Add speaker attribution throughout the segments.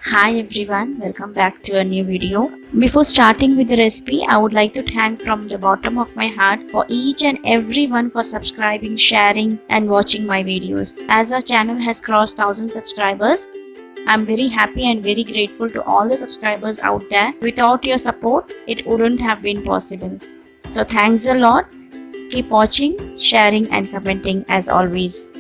Speaker 1: Hi everyone, welcome back to a new video. Before starting with the recipe, I would like to thank from the bottom of my heart for each and everyone for subscribing, sharing and watching my videos. As our channel has crossed 1000 subscribers, I'm very happy and very grateful to all the subscribers out there. Without your support, it wouldn't have been possible. So thanks a lot. Keep watching, sharing and commenting as always.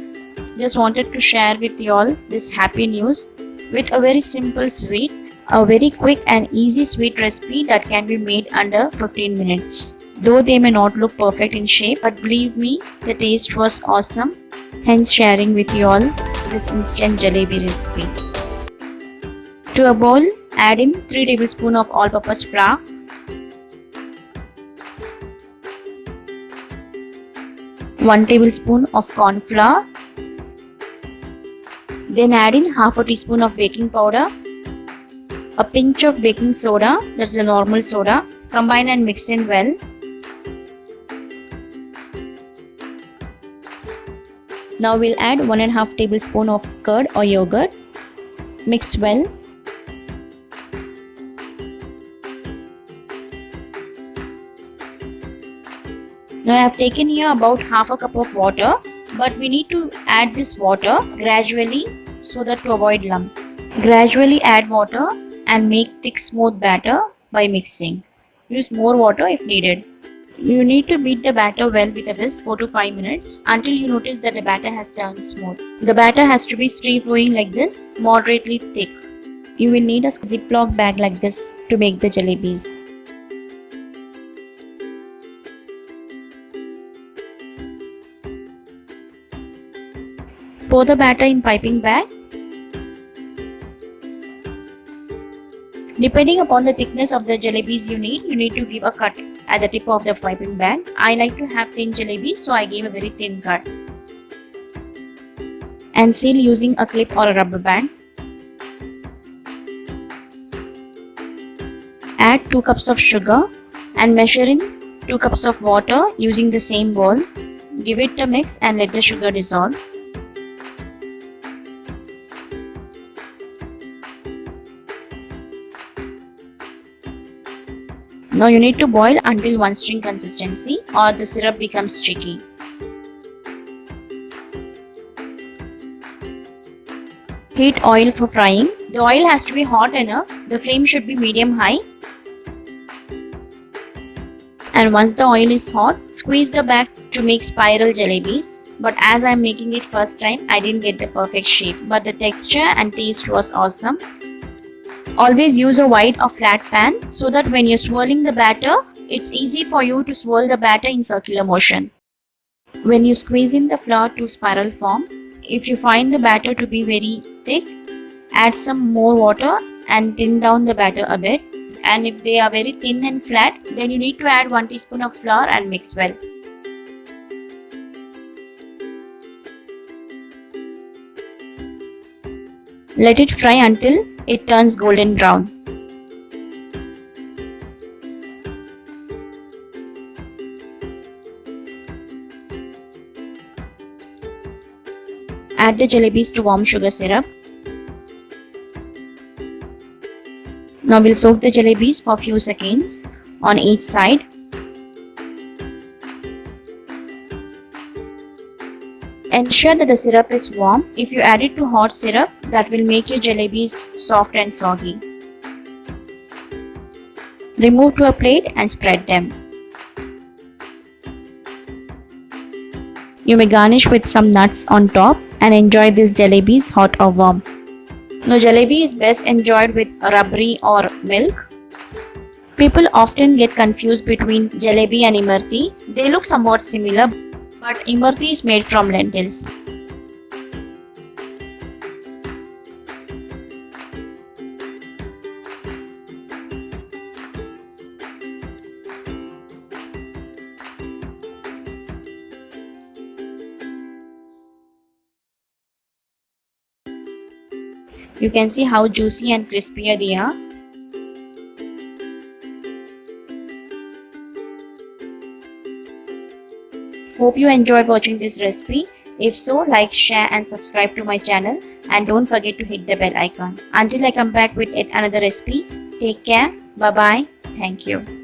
Speaker 1: Just wanted to share with you all this happy news with a very simple sweet, a very quick and easy sweet recipe that can be made under 15 minutes. Though they may not look perfect in shape, but believe me, the taste was awesome. Hence sharing with you all this instant jalebi recipe. To a bowl, add in 3 tablespoons of all-purpose flour, 1 tablespoon of corn flour, then add in half a teaspoon of baking powder, a pinch of baking soda, that's a normal soda. Combine and mix in well. Now we'll add 1.5 tablespoon of curd or yogurt. Mix well. Now I have taken here about half a cup of water, but we need to add this water gradually so that to avoid lumps. Gradually add water and make thick smooth batter by mixing. Use more water if needed. You need to beat the batter well with a whisk 4 to 5 minutes until you notice that the batter has turned smooth. The batter has to be free flowing like this, moderately thick. You will need a Ziploc bag like this to make the jalebis. Pour the batter in piping bag. Depending upon the thickness of the jalebis you need to give a cut at the tip of the piping bag. I like to have thin jalebis, so I gave a very thin cut. And seal using a clip or a rubber band. Add 2 cups of sugar and measure in 2 cups of water using the same bowl. Give it a mix and let the sugar dissolve. Now you need to boil until one string consistency or the syrup becomes sticky. Heat oil for frying. The oil has to be hot enough. The flame should be medium high. And once the oil is hot, squeeze the bag to make spiral jalebis. But as I am making it first time, I didn't get the perfect shape. But the texture and taste was awesome. Always use a wide or flat pan so that when you're swirling the batter, it's easy for you to swirl the batter in circular motion. When you squeeze in the flour to spiral form, if you find the batter to be very thick, add some more water and thin down the batter a bit. And if they are very thin and flat, then you need to add 1 teaspoon of flour and mix well. Let it fry until it turns golden brown. Add the jalebis to warm sugar syrup. Now we'll soak the jalebis for a few seconds on each side. Ensure that the syrup is warm. If you add it to hot syrup, that will make your jalebis soft and soggy. Remove to a plate and spread them. You may garnish with some nuts on top and enjoy these jalebis hot or warm. Now jalebi is best enjoyed with rabri or milk. People often get confused between jalebi and imarti. They look somewhat similar, but imarti is made from lentils. You can see how juicy and crispy they are. Hope you enjoyed watching this recipe. If so, like, share and subscribe to my channel, and don't forget to hit the bell icon. Until I come back with yet another recipe, take care, bye bye, thank you.